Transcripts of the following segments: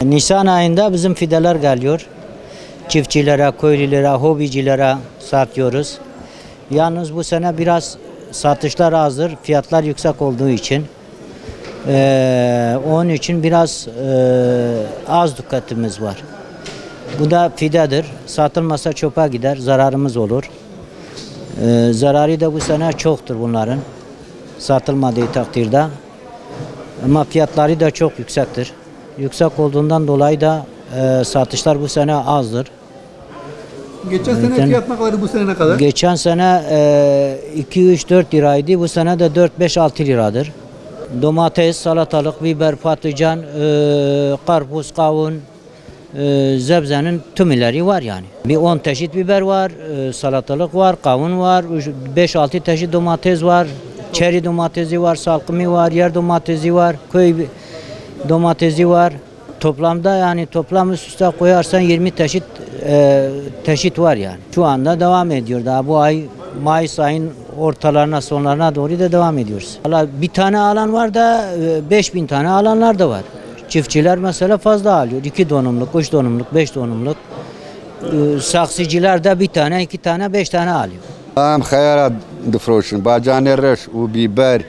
Nisan ayında bizim fideler geliyor. Çiftçilere, köylülere, hobicilere satıyoruz. Yalnız bu sene biraz satışlar azdır. Fiyatlar yüksek olduğu için. Onun için biraz az dikkatimiz var. Bu da fidedir. Satılmasa çöpe gider, zararımız olur. Zararı da bu sene çoktur bunların. Satılmadığı takdirde. Ama fiyatları da çok yüksektir. Yüksek olduğundan dolayı da satışlar bu sene azdır. Geçen sene fiyat ne kadar, bu sene ne kadar? Geçen sene 2-3-4 liraydı. Bu sene de 4-5-6 liradır. Domates, salatalık, biber, patlıcan, karpuz, kavun, zebzenin tümüleri var yani. Bir 10 çeşit biber var, salatalık var, kavun var, 5-6 çeşit domates var, çeri domatesi var, salkımı var, yer domatesi var, köy domatesi var. Toplamda yani toplam üst üste koyarsan 20 çeşit var yani. Şu anda devam ediyor. Daha bu ay Mayıs ayın ortalarına sonlarına doğru da devam ediyoruz. Valla bir tane alan var da 5000 tane alanlar da var. Çiftçiler mesela fazla alıyor. 2 donumluk, 3 donumluk, 5 donumluk. Saksıcılar da bir tane, 2 tane, 5 tane alıyor. Am خيارات دفروشن باجانه رش و بیبر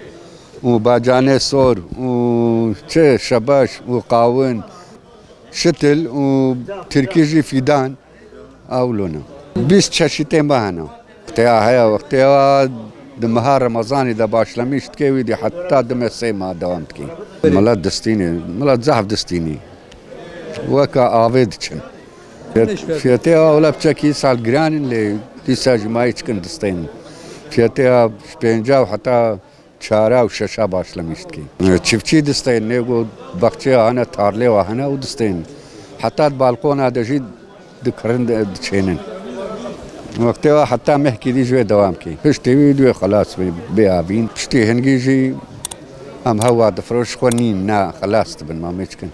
و باجانه سور و چه شباش و قاون شتل و تركيجي فيدان اولونا 20 çeşit bahane. Vaqtiya haya vaqtiya دمها رمضاني دا başlamıştı ki di hatta demese ma devam ki. Mala destini, mala zahf destini. Vaka aved için. Fiyatı ola bçaki sal granin le disa cumay çıkın destenin. Fiyatı 50 hatta çara ve şaşa başlamıştı ki. Çiftçi destenin ne go bakçı ana tarle ve ana o destenin. Hatta balkona da jid dikrin dçenin. وقتها حتى محكي دي جوي دوام كي فشتي ويدو خلاص بيابين فشتي هنجي جي هم هوا دفروش خونين نا خلاص تبن ما مشكن